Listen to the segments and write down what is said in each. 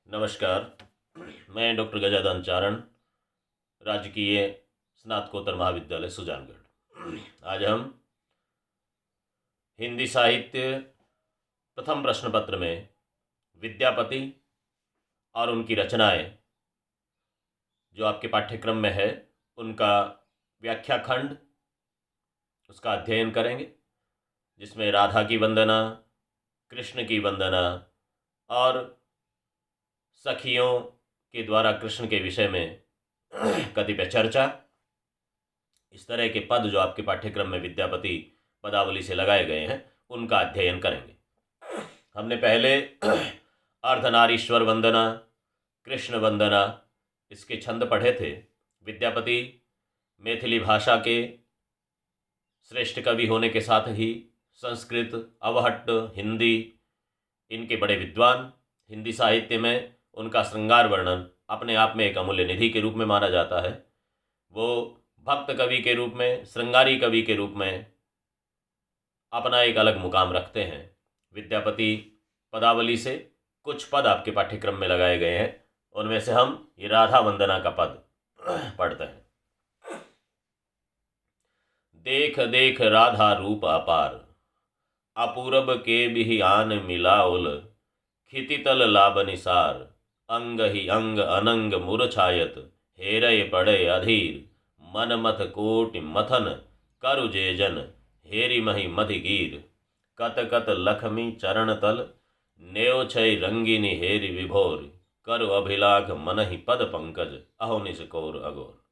नमस्कार। मैं डॉक्टर गजानन चारण, राजकीय स्नातकोत्तर महाविद्यालय सुजानगढ़। आज हम हिंदी साहित्य प्रथम प्रश्न पत्र में विद्यापति और उनकी रचनाएं जो आपके पाठ्यक्रम में है उनका व्याख्या खंड, उसका अध्ययन करेंगे, जिसमें राधा की वंदना, कृष्ण की वंदना और सखियों के द्वारा कृष्ण के विषय में कतिपय चर्चा, इस तरह के पद जो आपके पाठ्यक्रम में विद्यापति पदावली से लगाए गए हैं उनका अध्ययन करेंगे। हमने पहले अर्धनारीश्वर वंदना, कृष्ण वंदना, इसके छंद पढ़े थे। विद्यापति मैथिली भाषा के श्रेष्ठ कवि होने के साथ ही संस्कृत, अवहट्ट, हिंदी, इनके बड़े विद्वान। हिंदी साहित्य में उनका श्रृंगार वर्णन अपने आप में एक अमूल्य निधि के रूप में माना जाता है। वो भक्त कवि के रूप में, श्रृंगारी कवि के रूप में अपना एक अलग मुकाम रखते हैं। विद्यापति पदावली से कुछ पद आपके पाठ्यक्रम में लगाए गए हैं, उनमें से हम ये राधा वंदना का पद पढ़ते हैं। देख देख राधा रूप अपार, अपूरब के बिहि आन मिलाओल, खितितल लाभ निसार, अंग ही अंग अनंग मूर्छायत, हेरय पड़े अधीर, मन मथ कोटि मथन करु जेजन, हेरि मही मधिगीर, कत कत लखमी चरण तल, नेव छय रंगिनी हेरि विभोर, करु अभिलाख मन ही पद पंकज, अहो निसकोर अगोर।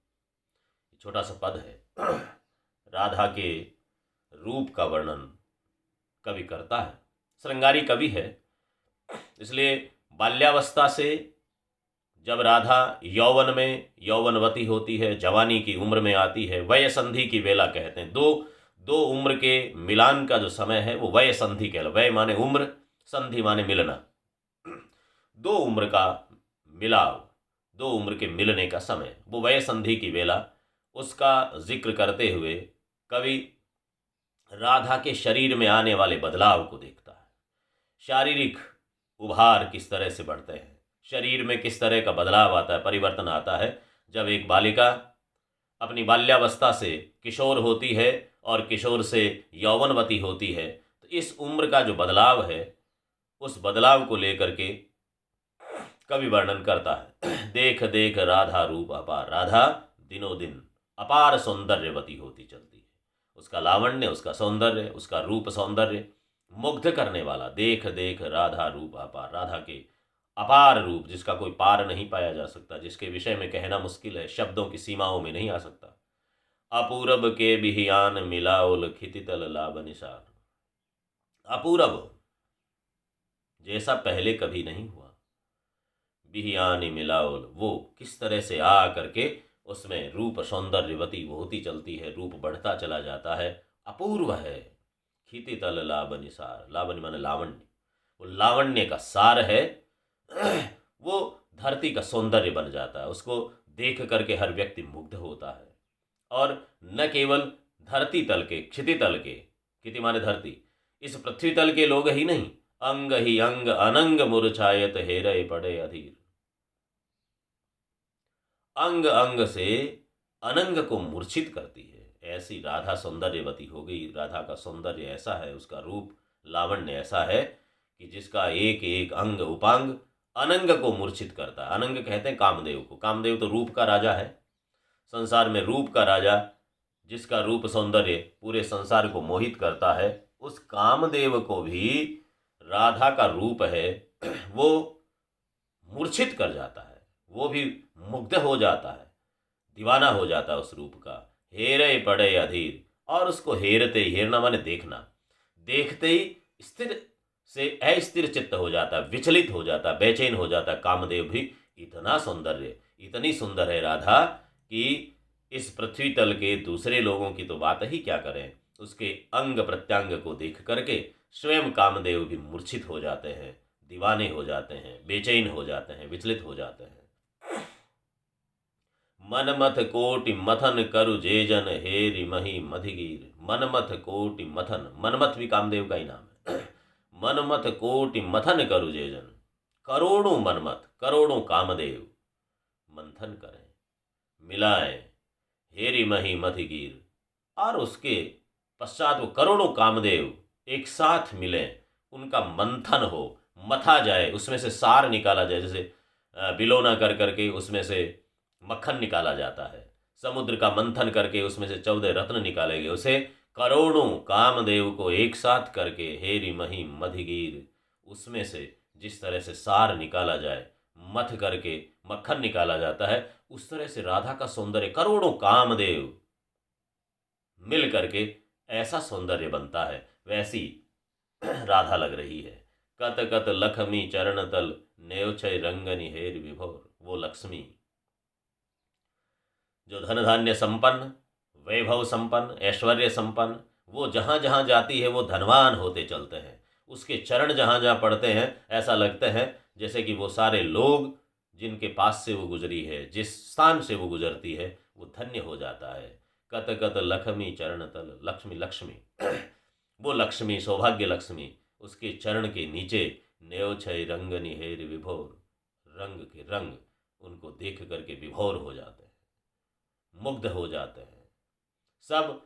छोटा सा पद है। राधा के रूप का वर्णन कवि करता है। श्रृंगारी कवि है, इसलिए बाल्यावस्था से जब राधा यौवन में यौवनवती होती है, जवानी की उम्र में आती है, वय संधि की वेला कहते हैं। दो उम्र के मिलान का जो समय है वो वय संधि कहला। वय माने उम्र, संधि माने मिलना। दो उम्र का मिलाव, दो उम्र के मिलने का समय, वो वय संधि की वेला, उसका जिक्र करते हुए कवि राधा के शरीर में आने वाले बदलाव को देखता है। शारीरिक उभार किस तरह से बढ़ते हैं, शरीर में किस तरह का बदलाव आता है, परिवर्तन आता है जब एक बालिका अपनी बाल्यावस्था से किशोर होती है और किशोर से यौवनवती होती है। तो इस उम्र का जो बदलाव है, उस बदलाव को लेकर के कवि वर्णन करता है। देख देख राधा रूप अपार, राधा दिनों दिन अपार सौंदर्यवती होती चलती है। उसका लावण्य, उसका सौंदर्य, उसका रूप सौंदर्य मुग्ध करने वाला। देख देख राधा रूप अपार, राधा के अपार रूप जिसका कोई पार नहीं पाया जा सकता, जिसके विषय में कहना मुश्किल है, शब्दों की सीमाओं में नहीं आ सकता। अपूरब के बिहियान मिलाओल, खितितल लाभ निसार। अपूरब, जैसा पहले कभी नहीं हुआ। बिहियान मिलाओल, वो किस तरह से आ करके उसमें रूप सौंदर्यवती वो होती चलती है, रूप बढ़ता चला जाता है, अपूर्व है। खितितल लाभ निसार, लावण्य माने लावण्य, वो लावण्य का सार है। वो धरती का सौंदर्य बन जाता है, उसको देख करके हर व्यक्ति मुग्ध होता है। और न केवल धरती तल के, क्षिति तल के, क्षिति माने धरती, इस पृथ्वी तल के लोग ही नहीं, अंग ही अंग अनंग मूर्छायत, हेरय पड़े अधीर। अंग अंग से अनंग को मूर्छित करती है, ऐसी राधा सौंदर्यवती हो गई। राधा का सौंदर्य ऐसा है, उसका रूप लावण्य ऐसा है कि जिसका एक एक अंग उपांग अनंग को मूर्छित करता है। अनंग कहते हैं कामदेव को। कामदेव तो रूप का राजा है, संसार में रूप का राजा, जिसका रूप सौंदर्य पूरे संसार को मोहित करता है। उस कामदेव को भी राधा का रूप है वो मूर्छित कर जाता है, वो भी मुग्ध हो जाता है, दीवाना हो जाता है उस रूप का। हेरे पड़े अधीर, और उसको हेरते ही, हेरना माने देखना, देखते ही स्थिर से अस्थिर चित्त हो जाता है, विचलित हो जाता है, बेचैन हो जाता है कामदेव भी। इतना सौंदर्य, इतनी सुंदर है राधा कि इस पृथ्वी तल के दूसरे लोगों की तो बात ही क्या करें। उसके अंग प्रत्यांग को देख करके स्वयं कामदेव भी मूर्छित हो जाते हैं, दीवाने हो जाते हैं, बेचैन हो जाते हैं, विचलित हो जाते हैं। मनमथ कोटि मथन करु जेजन, हेरि मही मधिगीर। मनमथ कोटि मथन, मनमथ भी कामदेव का ही नाम है। मनमथ कोटि मथन करु जेजन, करोड़ों मनमत, करोड़ों कामदेव मंथन करें, मिलाएं, हेरी मही मधिगीर, और उसके पश्चात वो करोड़ों कामदेव एक साथ मिलें, उनका मंथन हो, मथा जाए, उसमें से सार निकाला जाए, जैसे बिलोना कर करके उसमें से मक्खन निकाला जाता है, समुद्र का मंथन करके उसमें से 14 रत्न निकाले गए, उसे करोड़ों कामदेव को एक साथ करके हेरी मही मधिगीर, उसमें से जिस तरह से सार निकाला जाए, मथ करके मक्खन निकाला जाता है, उस तरह से राधा का सौंदर्य करोड़ों कामदेव मिल करके ऐसा सौंदर्य बनता है, वैसी राधा लग रही है। कत कत लखमी चरण तल, नेवछय रंगनि हेर विभोर, वो लक्ष्मी जो धन धान्य संपन्न, वैभव संपन्न, ऐश्वर्य संपन्न, वो जहाँ जहाँ जाती है वो धनवान होते चलते हैं। उसके चरण जहाँ जहाँ पड़ते हैं ऐसा लगते हैं जैसे कि वो सारे लोग जिनके पास से वो गुजरी है, जिस स्थान से वो गुजरती है, वो धन्य हो जाता है। कत कत लक्ष्मी चरण तल, लक्ष्मी लक्ष्मी वो लक्ष्मी, सौभाग्य लक्ष्मी, उसके चरण के नीचे नेव छय रंगनि हेर विभोर, रंग के रंग उनको देख करके विभोर हो जाते हैं, मुग्ध हो जाते हैं। सब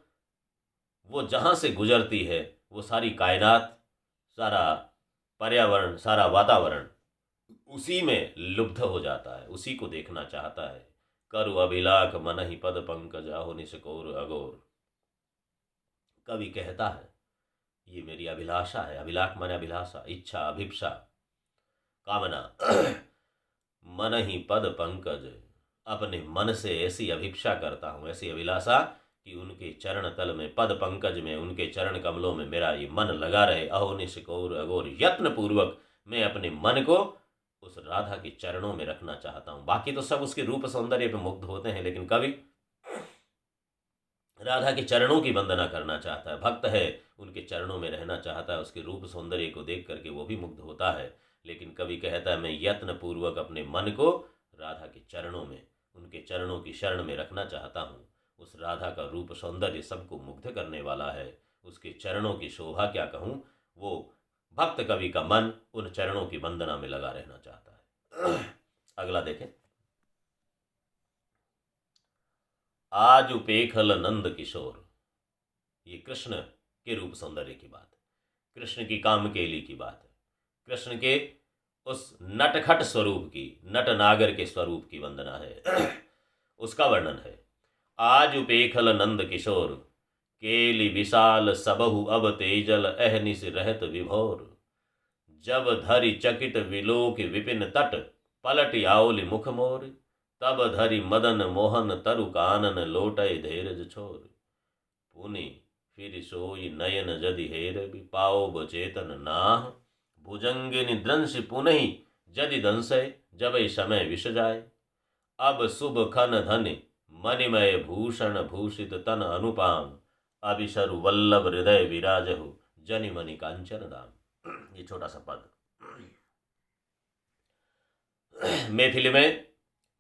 वो जहाँ से गुजरती है वो सारी कायनात, सारा पर्यावरण, सारा वातावरण उसी में लुब्ध हो जाता है, उसी को देखना चाहता है। करु अभिलाख मन ही पद पंकज, आहो निसकोर अगोर। कवि कहता है ये मेरी अभिलाषा है, अभिलाख माने अभिलाषा, इच्छा, अभिप्सा, कामना। मन ही पद पंकज, अपने मन से ऐसी अभिप्सा करता हूँ, ऐसी अभिलाषा कि उनके चरण तल में, पद पंकज में, उनके चरण कमलों में मेरा ये मन लगा रहे। अहो निशिकोर अगोर, यत्न पूर्वक मैं अपने मन को उस राधा के चरणों में रखना चाहता हूँ। बाकी तो सब उसके रूप सौंदर्य पे मुग्ध होते हैं, लेकिन कवि राधा के चरणों की वंदना करना चाहता है, भक्त है, उनके चरणों में रहना चाहता है, उसके रूप सौंदर्य को देख करके वो भी मुग्ध होता है। लेकिन कवि कहता है मैं यत्न पूर्वक अपने मन को राधा के चरणों में, उनके चरणों की शरण में रखना चाहता हूँ। उस राधा का रूप सौंदर्य सबको मुग्ध करने वाला है, उसके चरणों की शोभा क्या कहूँ। वो भक्त कवि का मन उन चरणों की वंदना में लगा रहना चाहता है। अगला देखें। आज उपेखल नंद किशोर, ये कृष्ण के रूप सौंदर्य की बात है, कृष्ण की कामकेली की बात है, कृष्ण के उस नटखट स्वरूप की, नट नागर के स्वरूप की वंदना है। उसका वर्णन है। आज उपेखल नंद किशोर, केली विशाल सबहु अब तेजल, अहनिस रहत विभोर। जब धरि चकित विलोक विपिन तट, पलट आउली मुख मोर। तब धरि मदन मोहन तरु कानन, लोटय धीरज छोर। पुनि फिर सोई नयन जदि हेर, पाओ बचेतन नाह। भुजंगिनि द्रंश पुनहि जदि दंसय, जब समय विष जाय। अब शुभ खन धन मणिमय भूषण, भूषित तन अनुपाम। अभिशरु वल्लभ हृदय विराजहु, जनि मणि कांचन दाम। ये छोटा सा पद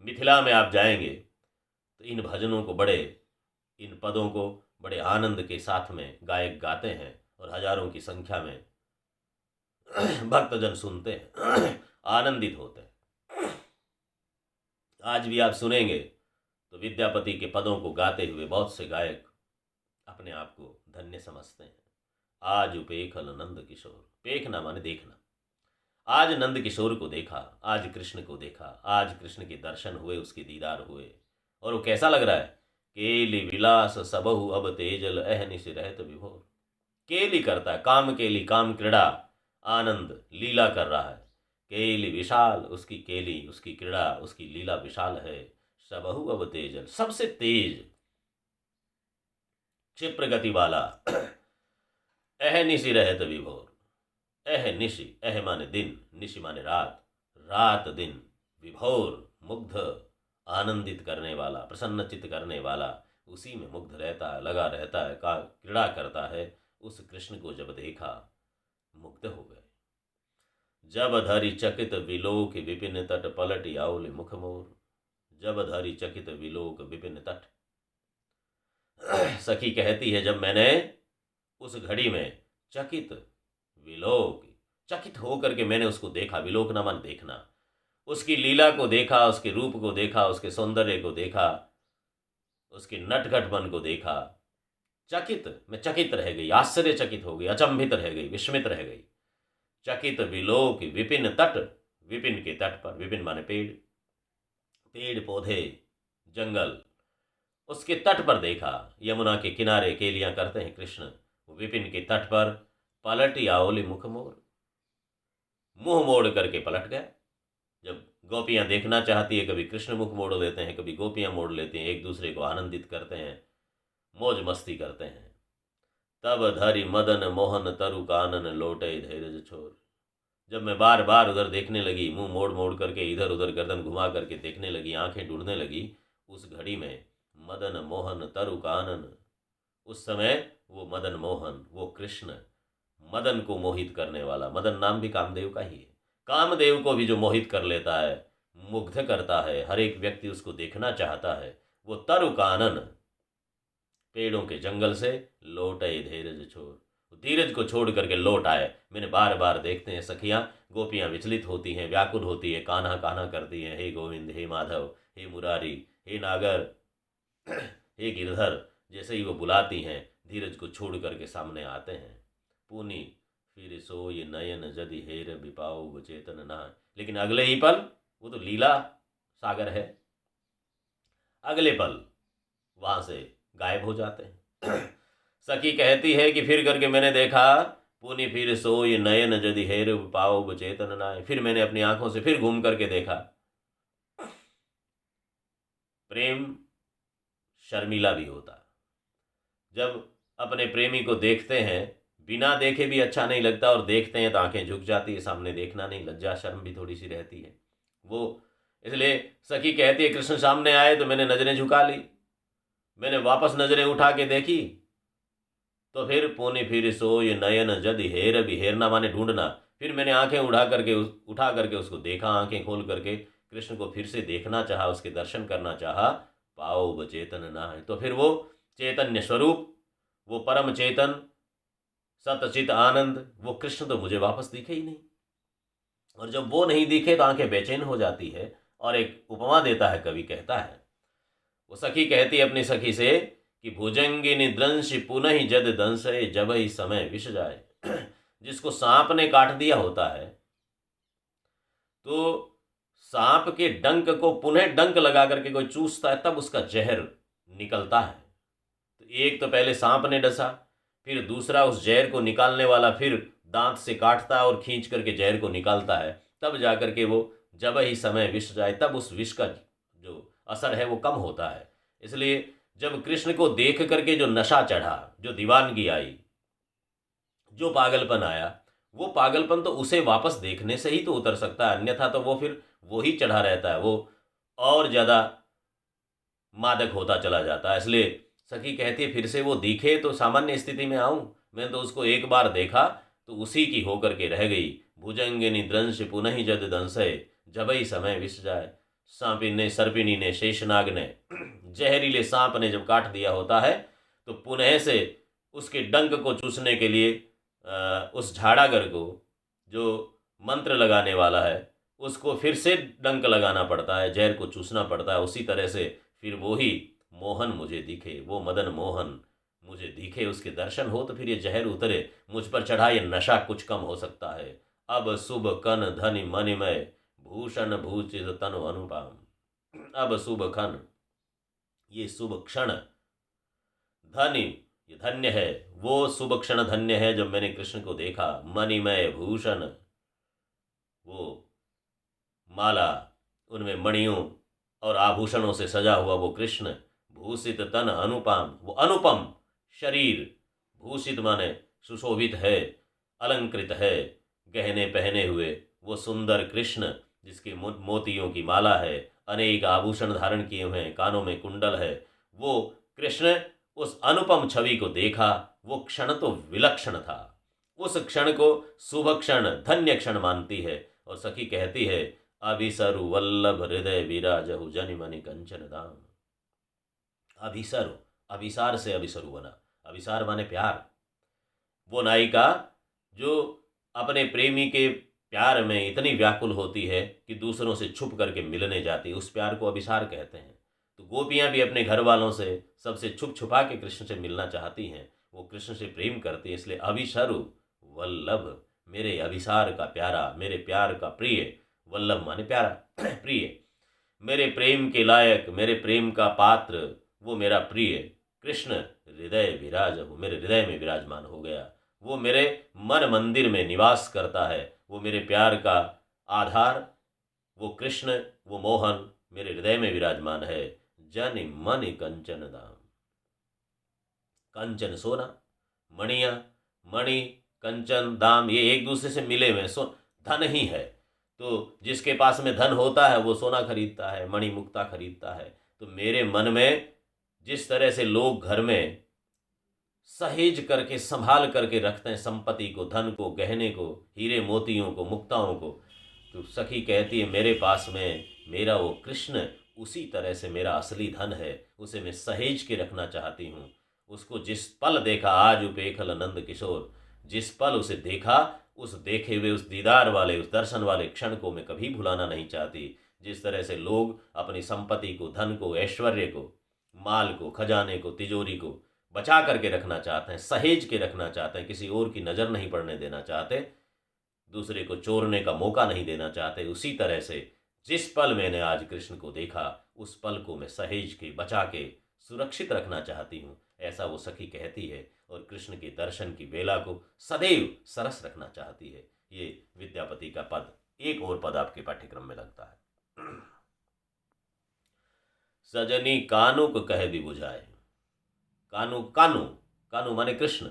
मिथिला में आप जाएंगे तो इन भजनों को बड़े, इन पदों को बड़े आनंद के साथ में गायक गाते हैं और हजारों की संख्या में भक्तजन सुनते हैं, आनंदित होते हैं। आज भी आप सुनेंगे तो विद्यापति के पदों को गाते हुए बहुत से गायक अपने आप को धन्य समझते हैं। आज उपेखल नंद किशोर, पेखना माने देखना। आज नंद किशोर को देखा, आज कृष्ण को देखा, आज कृष्ण के दर्शन हुए, उसके दीदार हुए, और वो कैसा लग रहा है। केली विलास सबहु अब तेजल, अहनिश रहत विभोर। केली करता है, काम केली, काम क्रीड़ा, आनंद लीला कर रहा है। केली विशाल, उसकी केली, उसकी क्रीड़ा, उसकी लीला विशाल है। सबहु अब तेजल, सबसे तेज, क्षिप्र गति वाला। अहनिशि रहत विभोर, अह निशि, अह माने दिन, निशि माने रात, रात दिन, विभोर मुग्ध, आनंदित करने वाला, प्रसन्नचित करने वाला, उसी में मुग्ध रहता है, लगा रहता है, का क्रीड़ा करता है। उस कृष्ण को जब देखा मुग्ध हो गए। जब धरि चकित विलोक विपिन तट, पलट आउल मुख मोर। जब धरि चकित विलोक विपिन तट, सखी कहती है जब मैंने उस घड़ी में चकित, विलोक, चकित हो करके मैंने उसको देखा। विलोकना मन देखना, उसकी लीला को देखा, उसके रूप को देखा, उसके सौंदर्य को देखा, उसके नटखटपन को देखा। मैं चकित रह गई, आश्चर्यचकित हो गई, अचंभित रह गई, विस्मित रह गई। चकित विलोक विपिन तट, विपिन के तट पर, विपिन माने पेड़, पेड़ पौधे, जंगल, उसके तट पर देखा। यमुना के किनारे केलियां करते हैं कृष्ण, विपिन के तट पर पलट आओली मुख मोर, मुंह मोड़ करके पलट गया। जब गोपियां देखना चाहती है, कभी कृष्ण मुख मोड़ लेते हैं, कभी गोपियां मोड़ लेती हैं, एक दूसरे को आनंदित करते हैं, मौज मस्ती करते हैं। तब धरि मदन मोहन तरु कानन लौटे धीरज छोर। जब मैं बार बार उधर देखने लगी, मुंह मोड़ मोड़ करके इधर उधर गर्दन घुमा करके देखने लगी, आंखें ढूंढने लगी, उस घड़ी में मदन मोहन तरु कानन, उस समय वो मदन मोहन, वो कृष्ण, मदन को मोहित करने वाला, मदन नाम भी कामदेव का ही है, कामदेव को भी जो मोहित कर लेता है, मुग्ध करता है, हर एक व्यक्ति उसको देखना चाहता है, वो तरु कानन, पेड़ों के जंगल से लौटे धीरज छोड़, धीरज को छोड़ करके लौट आए। मैंने बार बार देखते हैं सखियां, गोपियां विचलित होती हैं, व्याकुल होती है, कान्हा कान्हा करती हैं, हे गोविंद, हे माधव, हे मुरारी, हे नागर, हे गिरधर, जैसे ही वो बुलाती हैं, धीरज को छोड़ करके सामने आते हैं। पूनी फिर सो ये नयन जदि हेर बिपाओ चेतन ना, लेकिन अगले ही पल, वो तो लीला सागर है, अगले पल वहां से गायब हो जाते हैं। सखी कहती है कि फिर करके मैंने देखा, पुनि फिर सो ये नयन जदि हेर पाओ चेतन नाय, फिर मैंने अपनी आंखों से फिर घूम करके देखा। प्रेम शर्मिला भी होता, जब अपने प्रेमी को देखते हैं, बिना देखे भी अच्छा नहीं लगता, और देखते हैं तो आंखें झुक जाती है, सामने देखना नहीं, लज्जा शर्म भी थोड़ी सी रहती है। वो इसलिए सखी कहती है, कृष्ण सामने आए तो मैंने नजरें झुका ली, मैंने वापस नजरें उठा के देखी, तो फिर पुनि फिर सो ये नयन जद हेर भी, हेरना माने ढूंढना, फिर मैंने आंखें उठा करके उसको देखा, आंखें खोल करके कृष्ण को फिर से देखना चाहा, उसके दर्शन करना चाहा। पाओ बचेतन ना है, तो फिर वो चैतन्य स्वरूप, वो परम चेतन सतचित आनंद, वो कृष्ण तो मुझे वापस दिखे ही नहीं। और जब वो नहीं दिखे तो आंखें बेचैन हो जाती है। और एक उपमा देता है कवि, कहता है, वो सखी कहती है अपनी सखी से कि भुजंगिनी द्रंश पुनः जद दंशे, जब ही समय विष जाए। जिसको सांप ने काट दिया होता है, तो सांप के डंक को पुनः डंक लगा करके कोई चूसता है, तब उसका जहर निकलता है। तो एक तो पहले सांप ने डसा, फिर दूसरा उस जहर को निकालने वाला फिर दांत से काटता है और खींच करके जहर को निकालता है, तब जाकर के वो जब ही समय विष जाए, तब उस विष का जो असर है वो कम होता है। इसलिए जब कृष्ण को देख करके जो नशा चढ़ा, जो दीवानगी आई, जो पागलपन आया, वो पागलपन तो उसे वापस देखने से ही तो उतर सकता है, अन्यथा तो वो फिर वो ही चढ़ा रहता है, वो और ज़्यादा मादक होता चला जाता है। इसलिए सखी कहती है, फिर से वो दिखे तो सामान्य स्थिति में आऊं। मैंने तो उसको एक बार देखा तो उसी की होकर के रह गई। भुजंगिनी द्रंश पुनः जद दंशय, जब ही समय विष जाए। सांपी ने, सर्पिनी ने, शेषनाग ने, जहरीले सांप ने जब काट दिया होता है, तो पुनः से उसके डंक को चूसने के लिए उस झाड़ागर को, जो मंत्र लगाने वाला है, उसको फिर से डंक लगाना पड़ता है, जहर को चूसना पड़ता है। उसी तरह से फिर वो ही मोहन मुझे दिखे, वो मदन मोहन मुझे दिखे, उसके दर्शन हो तो फिर ये जहर उतरे, मुझ पर चढ़ा ये नशा कुछ कम हो सकता है। अब शुभ कन धनि मणिमय, भूषण भूषित तनु अनुपम। अब शुभ खन, ये शुभ क्षण, धनी, ये धन्य है, वो शुभ क्षण धन्य है जब मैंने कृष्ण को देखा। मणिमय भूषण, वो माला, उनमें मणियों और आभूषणों से सजा हुआ वो कृष्ण। भूषित तन अनुपम, वो अनुपम शरीर, भूषित माने सुशोभित है, अलंकृत है, गहने पहने हुए वो सुंदर कृष्ण, जिसकी मोतियों की माला है, अनेक आभूषण धारण किए हुए हैं, कानों में कुंडल है, वो कृष्ण, उस अनुपम छवि को देखा। वो क्षण तो विलक्षण था, उस क्षण को शुभ क्षण, धन्य क्षण मानती है। और सखी कहती है, अभिसरु वल्लभ हृदय विराजहु जनिमनि कंचन दाम। अभिसरु, अभिसार से अभिसरु बना, अभिसार माने प्यार। वो नायिका जो अपने प्रेमी के प्यार में इतनी व्याकुल होती है कि दूसरों से छुप करके मिलने जाती है। उस प्यार को अभिसार कहते हैं। तो गोपियाँ भी अपने घर वालों से, सबसे छुप छुपा के कृष्ण से मिलना चाहती हैं। वो कृष्ण से प्रेम करती है, इसलिए अभिशरु वल्लभ, मेरे अभिसार का प्यारा, मेरे प्यार का प्रिय। वल्लभ माने प्यारा, प्रिय, मेरे प्रेम के लायक, मेरे प्रेम का पात्र, वो मेरा प्रिय कृष्ण हृदय विराज हो, मेरे हृदय में विराजमान हो गया। वो मेरे मन मंदिर में निवास करता है। वो मेरे प्यार का आधार, वो कृष्ण, वो मोहन मेरे हृदय में विराजमान है। जन मन कंचन दाम, कंचन सोना, मणिया, मणि, कंचन, दाम, ये एक दूसरे से मिले हुए धन ही है। तो जिसके पास में धन होता है वो सोना खरीदता है, मणि मुक्ता खरीदता है। तो मेरे मन में जिस तरह से लोग घर में सहेज करके संभाल करके रखते हैं संपत्ति को, धन को, गहने को, हीरे मोतियों को, मुक्ताओं को, तो सखी कहती है मेरे पास में मेरा वो कृष्ण उसी तरह से मेरा असली धन है। उसे मैं सहेज के रखना चाहती हूँ। उसको जिस पल देखा आज उपेखल नंद किशोर, जिस पल उसे देखा, उस देखे हुए, उस दीदार वाले, उस दर्शन वाले क्षण को मैं कभी भुलाना नहीं चाहती। जिस तरह से लोग अपनी संपत्ति को, धन को, ऐश्वर्य को, माल को, खजाने को, तिजोरी को बचा करके रखना चाहते हैं, सहेज के रखना चाहते हैं, किसी और की नज़र नहीं पड़ने देना चाहते, दूसरे को चोरने का मौका नहीं देना चाहते, उसी तरह से जिस पल मैंने आज कृष्ण को देखा उस पल को मैं सहेज के, बचा के, सुरक्षित रखना चाहती हूँ। ऐसा वो सखी कहती है और कृष्ण के दर्शन की बेला को सदैव सरस रखना चाहती है। ये विद्यापति का पद, एक और पद आपके पाठ्यक्रम में लगता है। सजनी कानुक कह भी बुझाए। कानू, कानू, कानू माने कृष्ण।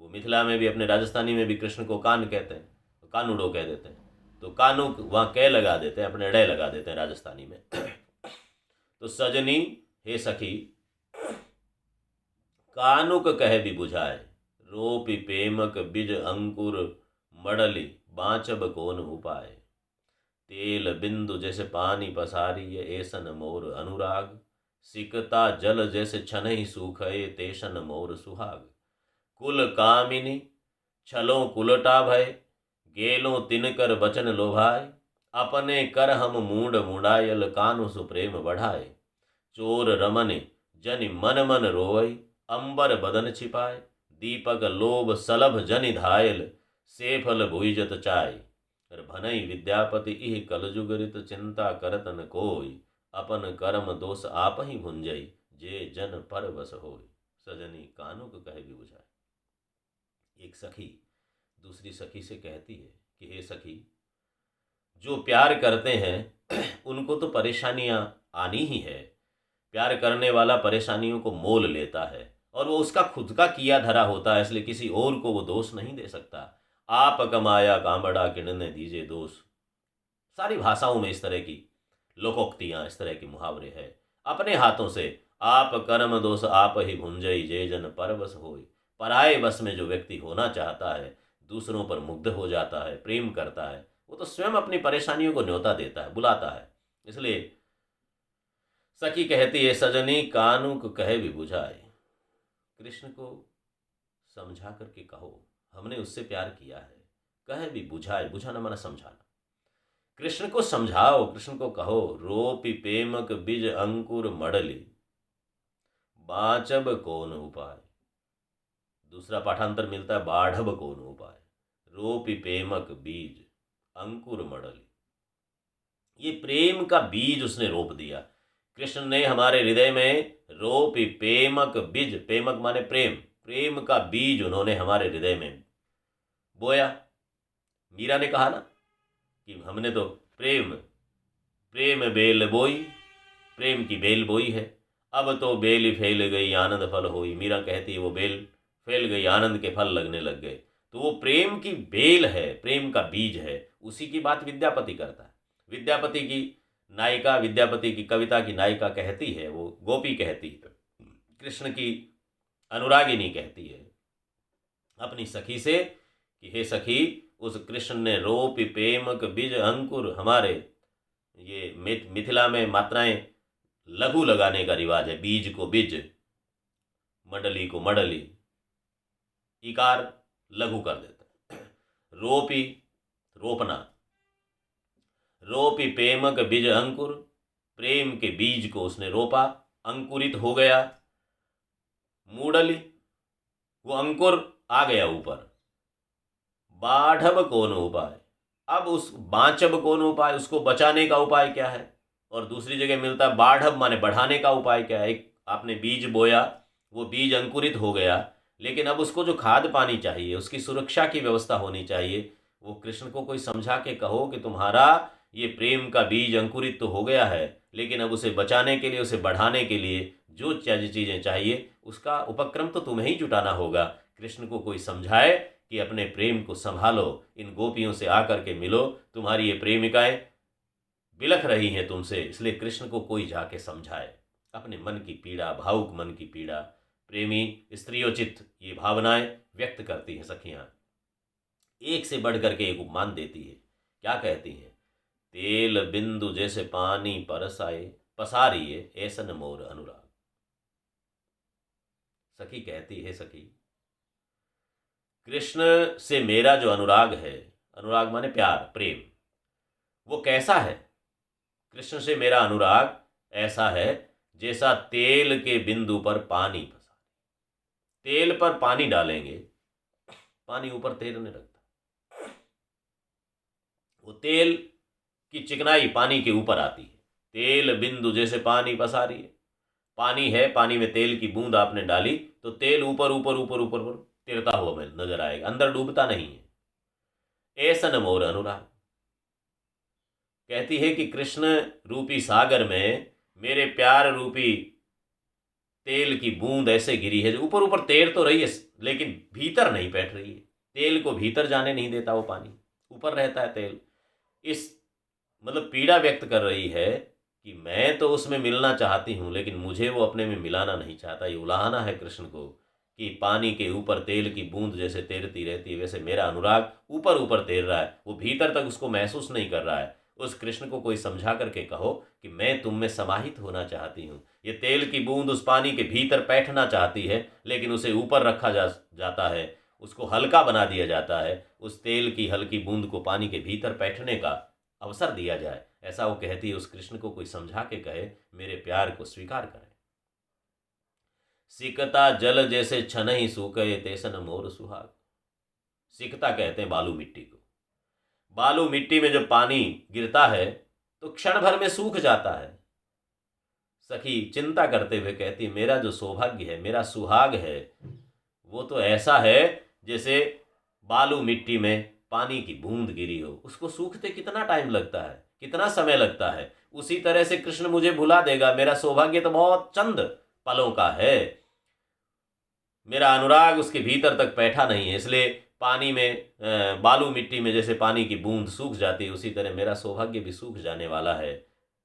वो मिथिला में भी, अपने राजस्थानी में भी कृष्ण को कान कहते हैं, तो कानूडो कह देते हैं। तो कानू वहाँ कै लगा देते हैं, अपने डे लगा देते हैं राजस्थानी में। तो सजनी, हे सखी, कानुक कह भी बुझाए, रोपि पेमक बिज अंकुर मडली, बाँचब कोन उपाय। तेल बिंदु जैसे पानी पसारी, ऐसन मोर अनुराग, सिकता जल जैसे छनहि सूखए, तेशन मोर सुहाग। कुल कामिनी छलों कुलटा भय, गेलों तिनकर बचन लोभाय। अपने कर हम मूड मुंडायल, कानु सुप्रेम बढ़ाए। चोर रमन जनि मन मन रोवई, अंबर बदन छिपाए। दीपक लोभ सलभ जनि धायल, सेफल भुइजत चाय। भनई विद्यापति इह कलजुगरित, चिंता करत न कोई। अपन कर्म दोष आप ही भुंजई, जे जन पर बस होय। सजनी कानुक कह भी बुझाए। एक सखी दूसरी सखी से कहती है कि हे सखी, जो प्यार करते हैं उनको तो परेशानियां आनी ही है। प्यार करने वाला परेशानियों को मोल लेता है और वो उसका खुद का किया धरा होता है, इसलिए किसी और को वो दोष नहीं दे सकता। आप कमाया कांबड़ा किणने दीजिए दोष। सारी भाषाओं में इस तरह की लोकोक्तियां, इस तरह के मुहावरे हैं। अपने हाथों से आप कर्म दोष आप ही भुंजई, जे जन परवश होय। पराये बस में जो व्यक्ति होना चाहता है, दूसरों पर मुग्ध हो जाता है, प्रेम करता है, वो तो स्वयं अपनी परेशानियों को न्योता देता है, बुलाता है। इसलिए सखी कहती है, सजनी कानुक कहे भी बुझाए। कृष्ण को समझा करके कहो, हमने उससे प्यार किया है। कहे भी बुझाए, बुझाना माना समझाना। कृष्ण को समझाओ, कृष्ण को कहो, रोपि पेमक बीज अंकुर मडली, बाँचब कौन उपाय। दूसरा पाठांतर मिलता है, बाढ़ब कौन उपाय। रोपि पेमक बीज अंकुर मडली, ये प्रेम का बीज उसने रोप दिया। कृष्ण ने हमारे हृदय में रोपि पेमक बीज, पेमक माने प्रेम, प्रेम का बीज उन्होंने हमारे हृदय में बोया। मीरा ने कहा ना कि हमने तो प्रेम बेल बोई, प्रेम की बेल बोई है, अब तो बेल फैल गई आनंद फल होई। मीरा कहती है वो बेल फैल गई, आनंद के फल लगने लग गए। तो वो प्रेम की बेल है, प्रेम का बीज है, उसी की बात विद्यापति करता है। विद्यापति की नायिका, विद्यापति की कविता की नायिका कहती है, वो गोपी कहती है, कृष्ण की अनुरागिनी कहती है अपनी सखी से कि हे सखी, उस कृष्ण ने रोपि पेमक बीज अंकुर, हमारे ये मिथिला में मात्राएं लघु लगाने का रिवाज है। बीज को बिज, मडली को मडली, इकार लघु कर देते हैं। रोपी रोपना, रोपी प्रेमक बीज अंकुर, प्रेम के बीज को उसने रोपा, अंकुरित हो गया। मूडली, वो अंकुर आ गया ऊपर। बाढ़ब कौन उपाय, अब उस बाँचब कौन उपाय, उसको बचाने का उपाय क्या है। और दूसरी जगह मिलता है बाढ़ब माने बढ़ाने का उपाय क्या है। एक आपने बीज बोया, वो बीज अंकुरित हो गया, लेकिन अब उसको जो खाद पानी चाहिए, उसकी सुरक्षा की व्यवस्था होनी चाहिए। वो कृष्ण को कोई समझा के कहो कि तुम्हारा ये प्रेम का बीज अंकुरित तो हो गया है, लेकिन अब उसे बचाने के लिए, उसे बढ़ाने के लिए जो चीज़ें चाहिए, उसका उपक्रम तो तुम्हें ही जुटाना होगा। कृष्ण को कोई समझाए कि अपने प्रेम को संभालो, इन गोपियों से आकर के मिलो, तुम्हारी ये प्रेमिकाएं बिलख रही हैं तुमसे, इसलिए कृष्ण को कोई जाके समझाए। अपने मन की पीड़ा, भावुक मन की पीड़ा प्रेमी स्त्रियोचित ये भावनाएं व्यक्त करती हैं सखियां। एक से बढ़ करके एक उपमान देती है। क्या कहती हैं? तेल बिंदु जैसे पानी परसाए, पसारिए ऐसन मोर अनुराग। सखी कहती है, सखी कृष्ण से मेरा जो अनुराग है, अनुराग माने प्यार, प्रेम, वो कैसा है? कृष्ण से मेरा अनुराग ऐसा है जैसा तेल के बिंदु पर पानी फंसा। तेल पर पानी डालेंगे, पानी ऊपर तैरने लगता, वो तेल की चिकनाई पानी के ऊपर आती है। तेल बिंदु जैसे पानी पसारी है, पानी है, पानी में तेल की बूंद आपने डाली तो तेल ऊपर ऊपर ऊपर ऊपर ऊपर तिरता हुआ हमें नजर आएगा, अंदर डूबता नहीं है। ऐसन मोर अनुराग। कहती है कि कृष्ण रूपी सागर में मेरे प्यार रूपी तेल की बूंद ऐसे गिरी है जो ऊपर ऊपर तैर तो रही है, लेकिन भीतर नहीं बैठ रही है। तेल को भीतर जाने नहीं देता वो पानी, ऊपर रहता है तेल। इस मतलब पीड़ा व्यक्त कर रही है कि मैं तो उसमें मिलना चाहती हूँ, लेकिन मुझे वो अपने में मिलाना नहीं चाहता। ये उलाहना है कृष्ण को कि पानी के ऊपर तेल की बूंद जैसे तैरती रहती है, वैसे मेरा अनुराग ऊपर ऊपर तैर रहा है, वो भीतर तक उसको महसूस नहीं कर रहा है। उस कृष्ण को कोई समझा करके कहो कि मैं तुम में समाहित होना चाहती हूँ। ये तेल की बूंद उस पानी के भीतर बैठना चाहती है, लेकिन उसे ऊपर रखा जाता है, उसको हल्का बना दिया जाता है। उस तेल की हल्की बूंद को पानी के भीतर बैठने का अवसर दिया जाए, ऐसा वो कहती है। उस कृष्ण को कोई समझा के कहे मेरे प्यार को स्वीकार करे। सिकता जल जैसे छन ही सूखे, तेसन मोर सुहाग। सिकता कहते हैं बालू मिट्टी को। बालू मिट्टी में जब पानी गिरता है तो क्षण भर में सूख जाता है। सखी चिंता करते हुए कहती, मेरा जो सौभाग्य है, मेरा सुहाग है, वो तो ऐसा है जैसे बालू मिट्टी में पानी की बूंद गिरी हो। उसको सूखते कितना टाइम लगता है, कितना समय लगता है। उसी तरह से कृष्ण मुझे भुला देगा। मेरा सौभाग्य तो बहुत चंद पलों का है, मेरा अनुराग उसके भीतर तक बैठा नहीं है। इसलिए पानी में बालू मिट्टी में जैसे पानी की बूंद सूख जाती है, उसी तरह मेरा सौभाग्य भी सूख जाने वाला है।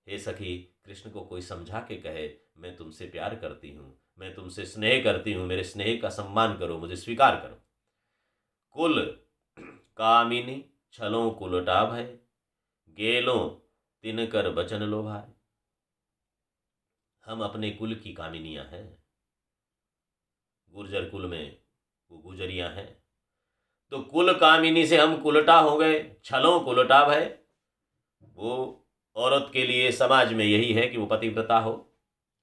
हे सखी, कृष्ण को कोई समझा के कहे मैं तुमसे प्यार करती हूँ, मैं तुमसे स्नेह करती हूँ, मेरे स्नेह का सम्मान करो, मुझे स्वीकार करो। कुल कामिनी छलों कुलटा भय, गेलों तिनकर बचन लोभाए। हम अपने कुल की कामिनियां हैं, गुर्जर कुल में वो गुजरियां हैं, तो कुल कामिनी से हम कुलटा हो गए। छलों कुलटा भय, वो औरत के लिए समाज में यही है कि वो पतिव्रता हो,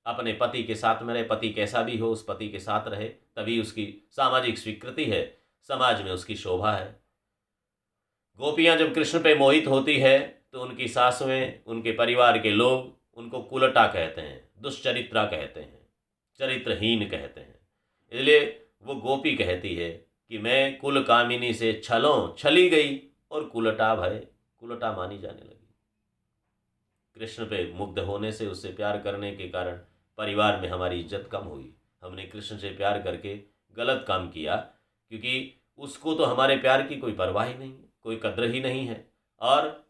अपने पति के साथ में रहे, पति कैसा भी हो उस पति के साथ रहे, तभी उसकी सामाजिक स्वीकृति है, समाज में उसकी शोभा है। गोपियां जब कृष्ण पे मोहित होती है तो उनकी सासुएं, उनके परिवार के लोग उनको कुलटा कहते हैं, दुष्चरित्रा कहते हैं, चरित्रहीन कहते हैं। इसलिए वो गोपी कहती है कि मैं कुल कामिनी से छली गई और कुलटा भय, कुलटा मानी जाने लगी। कृष्ण पे मुग्ध होने से, उससे प्यार करने के कारण परिवार में हमारी इज्जत कम हुई। हमने कृष्ण से प्यार करके गलत काम किया, क्योंकि उसको तो हमारे प्यार की कोई परवाह ही नहीं, कोई कद्र ही नहीं है, और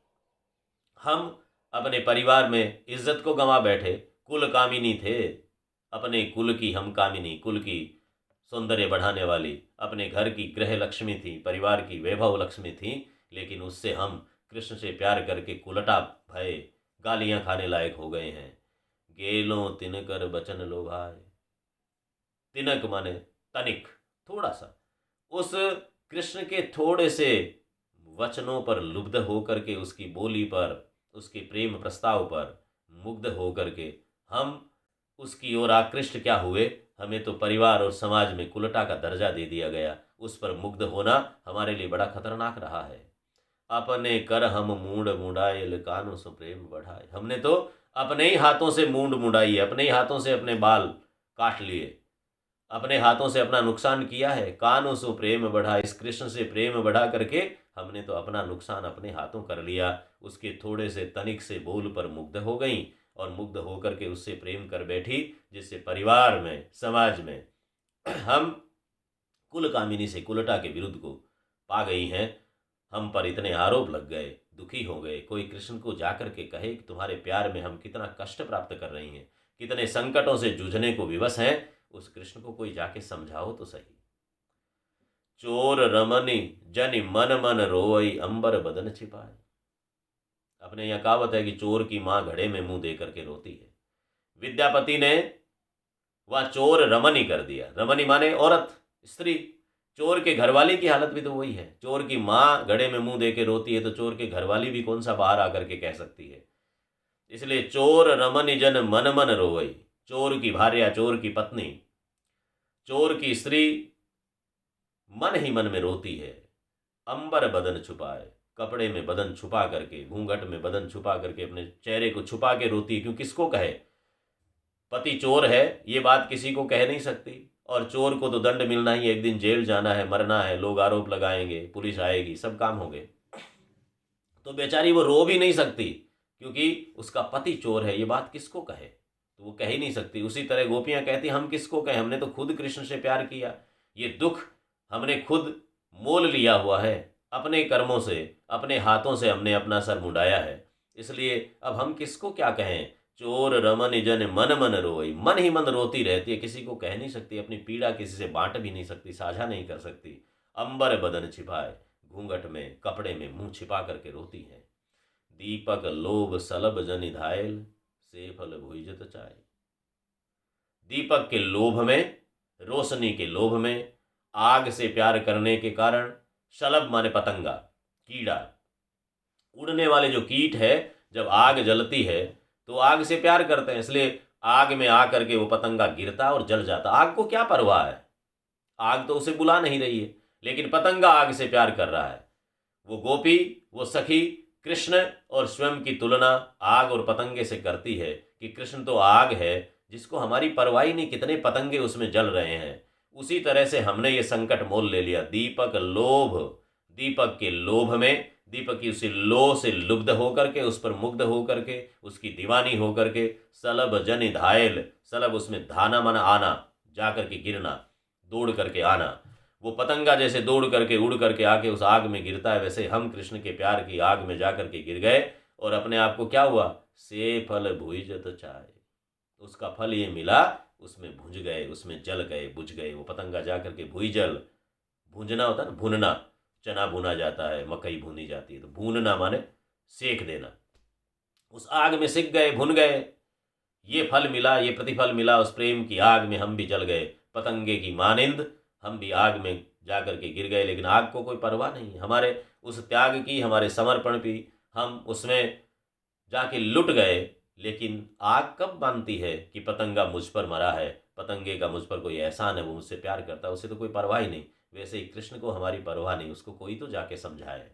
हम अपने परिवार में इज्जत को गंवा बैठे। कुल कामिनी थे, अपने कुल की हम कामिनी, कुल की सौंदर्य बढ़ाने वाली, अपने घर की गृह लक्ष्मी थी, परिवार की वैभव लक्ष्मी थी, लेकिन उससे हम कृष्ण से प्यार करके कुलटा भय, गालियां खाने लायक हो गए हैं। गेलों तिनकर बचन लोभाए, तिनक माने तनिक, थोड़ा सा, उस कृष्ण के थोड़े से वचनों पर लुब्ध होकर के, उसकी बोली पर, उसके प्रेम प्रस्ताव पर मुग्ध होकर के हम उसकी ओर आकृष्ट क्या हुए, हमें तो परिवार और समाज में कुलटा का दर्जा दे दिया गया। उस पर मुग्ध होना हमारे लिए बड़ा खतरनाक रहा है। अपने कर हम मूंड मुंडायल कानों सो प्रेम बढ़ाए। हमने तो अपने ही हाथों से मूंड मुंडाई, अपने ही हाथों से अपने बाल काट लिए, अपने हाथों से अपना नुकसान किया है। कानों से प्रेम बढ़ा, इस कृष्ण से प्रेम बढ़ा करके हमने तो अपना नुकसान अपने हाथों कर लिया। उसके थोड़े से तनिक से बोल पर मुग्ध हो गई और मुग्ध होकर के उससे प्रेम कर बैठी, जिससे परिवार में, समाज में हम कुल कामिनी से, कुलटा के विरुद्ध को पा गई हैं। हम पर इतने आरोप लग गए, दुखी हो गए। कोई कृष्ण को जाकर के कहे कि तुम्हारे प्यार में हम कितना कष्ट प्राप्त कर रही हैं, कितने संकटों से जूझने को विवश हैं, उस कृष्ण को कोई जाके समझाओ तो सही। चोर रमनी जनि मन मन रोई अंबर बदन छिपाए। अपने यहाँ कहावत है कि चोर की माँ घड़े में मुंह दे करके रोती है। विद्यापति ने वह चोर रमनी कर दिया। रमनी माने औरत, स्त्री। चोर के घरवाली की हालत भी तो वही है। चोर की माँ घड़े में मुंह दे के रोती है, तो चोर के घरवाली भी कौन सा बाहर आकर के कह सकती है। इसलिए चोर रमनी जन मन मन रोई। चोर की भार्या, चोर की पत्नी, चोर की स्त्री मन ही मन में रोती है। अंबर बदन छुपाए, कपड़े में बदन छुपा करके, घूंघट में बदन छुपा करके, अपने चेहरे को छुपा के रोती है। क्यों, किसको कहे? पति चोर है ये बात किसी को कह नहीं सकती, और चोर को तो दंड मिलना ही, एक दिन जेल जाना है, मरना है, लोग आरोप लगाएंगे, पुलिस आएगी, सब काम हो गए। तो बेचारी वो रो भी नहीं सकती क्योंकि उसका पति चोर है। ये बात किसको कहे? तो वो कह ही नहीं सकती। उसी तरह गोपियां कहती हम किसको कहें, हमने तो खुद कृष्ण से प्यार किया। ये दुख हमने खुद मोल लिया हुआ है, अपने कर्मों से, अपने हाथों से हमने अपना सर मुंडाया है। इसलिए अब हम किसको क्या कहें। चोर रमन जन मन मन रोई, मन ही मन रोती रहती है, किसी को कह नहीं सकती, अपनी पीड़ा किसी से बांट भी नहीं सकती, साझा नहीं कर सकती। अंबर बदन छिपाए, घूंघट में, कपड़े में मुंह छिपा करके रोती है। दीपक लोभ सलभ जनि धायल, से फल भुइजत चाय। दीपक के लोभ में, रोशनी के लोभ में, आग से प्यार करने के कारण, शलभ माने पतंगा, कीड़ा, उड़ने वाले जो कीट है, जब आग जलती है तो आग से प्यार करते हैं, इसलिए आग में आकर के वो पतंगा गिरता और जल जाता। आग को क्या परवाह है, आग तो उसे बुला नहीं रही है, लेकिन पतंगा आग से प्यार कर रहा है। वो गोपी, वो सखी कृष्ण और स्वयं की तुलना आग और पतंगे से करती है कि कृष्ण तो आग है जिसको हमारी परवाह नहीं, कितने पतंगे उसमें जल रहे हैं। उसी तरह से हमने ये संकट मोल ले लिया। दीपक लोभ, दीपक के लोभ में, दीपक की उसी लोह से लुब्ध होकर के, उस पर मुग्ध होकर के, उसकी दीवानी होकर के, सलभ जनि धायल, सलभ उसमें धाना मन आना, जाकर के गिरना, दौड़ करके आना। वो पतंगा जैसे दौड़ करके, उड़ करके आके उस आग में गिरता है, वैसे हम कृष्ण के प्यार की आग में जाकर के गिर गए और अपने आप को क्या हुआ, से फल भुइजत चाय, उसका फल ये मिला, उसमें भुंज गए, उसमें जल गए, बुझ गए। वो पतंगा जाकर के भुइजल, भूंजना होता है ना, भुनना, चना भुना जाता है, मकई भुनी जाती है, तो भूनना माने सेक देना। उस आग में सिक गए, भुन गए, ये फल मिला, ये प्रतिफल मिला। उस प्रेम की आग में हम भी जल गए, पतंगे की मानिंद हम भी आग में जाकर के गिर गए। लेकिन आग को कोई परवाह नहीं, हमारे उस त्याग की, हमारे समर्पण की, हम उसमें जाके लुट गए। लेकिन आग कब मानती है कि पतंगा मुझ पर मरा है, पतंगे का मुझ पर कोई एहसान है, वो मुझसे प्यार करता है, उसे तो कोई परवाह ही नहीं। वैसे ही कृष्ण को हमारी परवाह नहीं, उसको कोई तो जाके समझाए।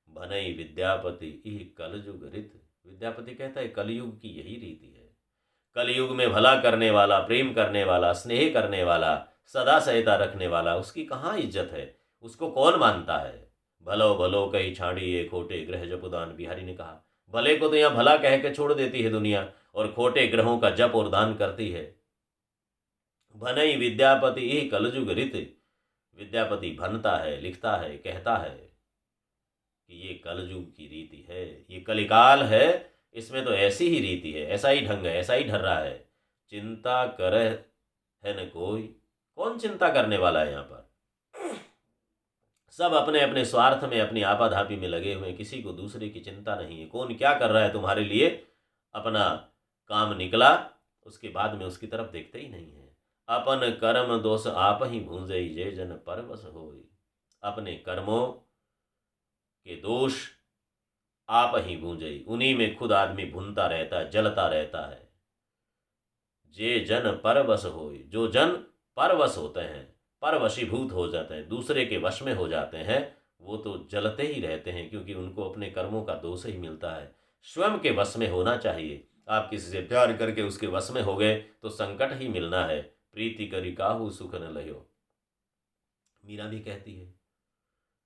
भनई विद्यापति इह कलयुग रीत। विद्यापति कहता है कलयुग की यही रीति है। कलयुग में भला करने वाला, प्रेम करने वाला, स्नेह करने वाला, सदा सहायता रखने वाला, उसकी कहाँ इज्जत है, उसको कौन मानता है। भलो भलो कही छाड़ी ये खोटे ग्रह जपुदान, बिहारी ने कहा। भले को तो यहाँ भला कह के छोड़ देती है दुनिया, और खोटे ग्रहों का जप और दान करती है। भनई विद्यापति यही कलयुग रीत। विद्यापति भनता है, लिखता है, कहता है कि ये कलयुग की रीति है, ये कलिकाल है, इसमें तो ऐसी ही रीति है, ऐसा ही ढंग है, ऐसा ही ढर्रा है। चिंता करे है न कोई, कौन चिंता करने वाला है यहाँ पर। सब अपने अपने स्वार्थ में, अपनी आपाधापी में लगे हुए, किसी को दूसरे की चिंता नहीं है। कौन क्या कर रहा है तुम्हारे लिए, अपना काम निकला, उसके बाद में उसकी तरफ देखते ही नहीं है। अपन कर्म दोष आप ही भूंजई, जे जन परवश होई। अपने कर्मों के दोष आप ही भूंजई। उन्हीं में खुद आदमी भूनता रहता है, जलता रहता है। जे जन परवश होय, जो जन परवश होते हैं, परवशीभूत हो जाते हैं, दूसरे के वश में हो जाते हैं, वो तो जलते ही रहते हैं, क्योंकि उनको अपने कर्मों का दोष ही मिलता है। स्वयं के वश में होना चाहिए। आप किसी से प्यार करके उसके वश में हो गए तो संकट ही मिलना है। प्रीति करी काहू सुख न लयो। मीरा भी कहती है,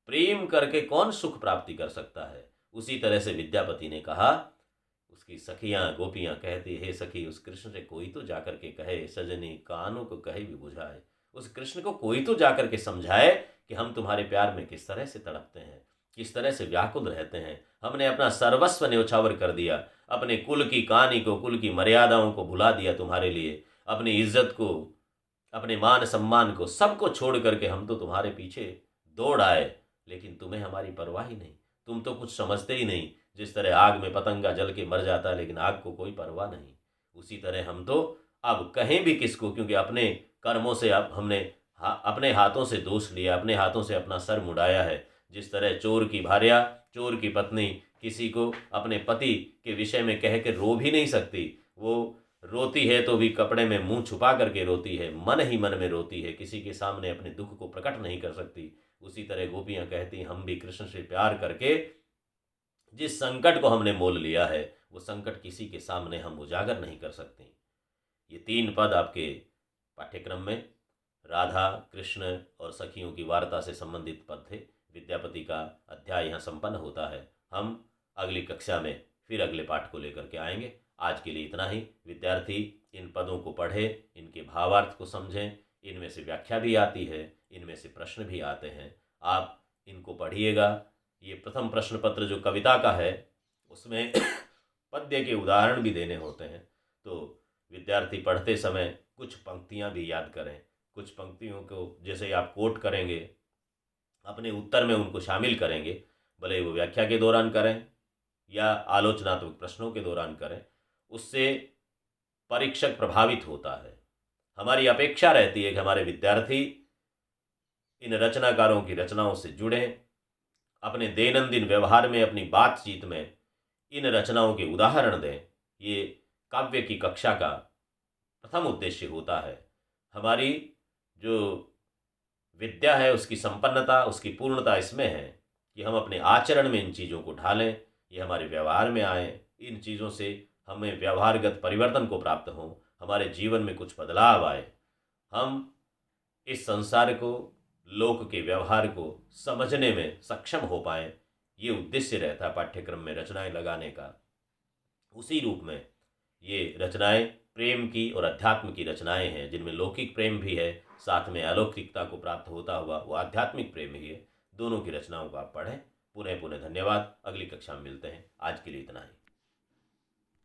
प्रेम करके कौन सुख प्राप्ति कर सकता है। उसी तरह से विद्यापति ने कहा, उसकी सखियां गोपियां कहती, हे सखी, उस कृष्ण से कोई तो जाकर के कहे, सजनी कानों को कहे भी बुझाए। उस कृष्ण को कोई तो जाकर के समझाए कि हम तुम्हारे प्यार में किस तरह से तड़पते हैं, किस तरह से व्याकुल रहते हैं। हमने अपना सर्वस्व न्यौछावर कर दिया, अपने कुल की कहानी को, कुल की मर्यादाओं को भुला दिया तुम्हारे लिए, अपनी इज्जत को, अपने मान सम्मान को, सबको छोड़ करके हम तो तुम्हारे पीछे दौड़ आए, लेकिन तुम्हें हमारी परवाह ही नहीं। तुम तो कुछ समझते ही नहीं। जिस तरह आग में पतंगा जल के मर जाता है लेकिन आग को कोई परवाह नहीं, उसी तरह हम तो अब कहें भी किसको, क्योंकि अपने कर्मों से अब हमने अपने हाथों से दोष लिया, अपने हाथों से अपना सर मुड़ाया है। जिस तरह चोर की भार्या, चोर की पत्नी किसी को अपने पति के विषय में कह के रो भी नहीं सकती। वो रोती है तो भी कपड़े में मुंह छुपा करके रोती है, मन ही मन में रोती है, किसी के सामने अपने दुख को प्रकट नहीं कर सकती। उसी तरह गोपियां कहती, हम भी कृष्ण से प्यार करके जिस संकट को हमने मोल लिया है, वो संकट किसी के सामने हम उजागर नहीं कर सकते। ये 3 पद आपके पाठ्यक्रम में राधा, कृष्ण और सखियों की वार्ता से संबंधित पद थे। विद्यापति का अध्याय यहाँ संपन्न होता है। हम अगली कक्षा में फिर अगले पाठ को लेकर के आएंगे। आज के लिए इतना ही। विद्यार्थी इन पदों को पढ़ें, इनके भावार्थ को समझें। इनमें से व्याख्या भी आती है, इनमें से प्रश्न भी आते हैं। आप इनको पढ़िएगा। ये प्रथम प्रश्न पत्र जो कविता का है, उसमें पद्य के उदाहरण भी देने होते हैं, तो विद्यार्थी पढ़ते समय कुछ पंक्तियां भी याद करें। कुछ पंक्तियों को जैसे आप कोट करेंगे, अपने उत्तर में उनको शामिल करेंगे, भले वो व्याख्या के दौरान करें या आलोचनात्मक प्रश्नों के दौरान करें, उससे परीक्षक प्रभावित होता है। हमारी अपेक्षा रहती है कि हमारे विद्यार्थी इन रचनाकारों की रचनाओं से जुड़ें, अपने दैनंदिन व्यवहार में, अपनी बातचीत में इन रचनाओं के उदाहरण दें। ये काव्य की कक्षा का प्रथम उद्देश्य होता है। हमारी जो विद्या है उसकी संपन्नता, उसकी पूर्णता इसमें है कि हम अपने आचरण में इन चीज़ों को ढालें, ये हमारे व्यवहार में आए, इन चीज़ों से हमें व्यवहारगत परिवर्तन को प्राप्त हो, हमारे जीवन में कुछ बदलाव आए, हम इस संसार को, लोक के व्यवहार को समझने में सक्षम हो पाएँ। ये उद्देश्य रहता है पाठ्यक्रम में रचनाएं लगाने का। उसी रूप में ये रचनाएं प्रेम की और अध्यात्म की रचनाएं हैं, जिनमें लौकिक प्रेम भी है, साथ में अलौकिकता को प्राप्त होता हुआ वो आध्यात्मिक प्रेम ही है। दोनों की रचनाओं को आप पढ़ें। पुनः पुनः धन्यवाद। अगली कक्षा में मिलते हैं। आज के लिए इतना ही।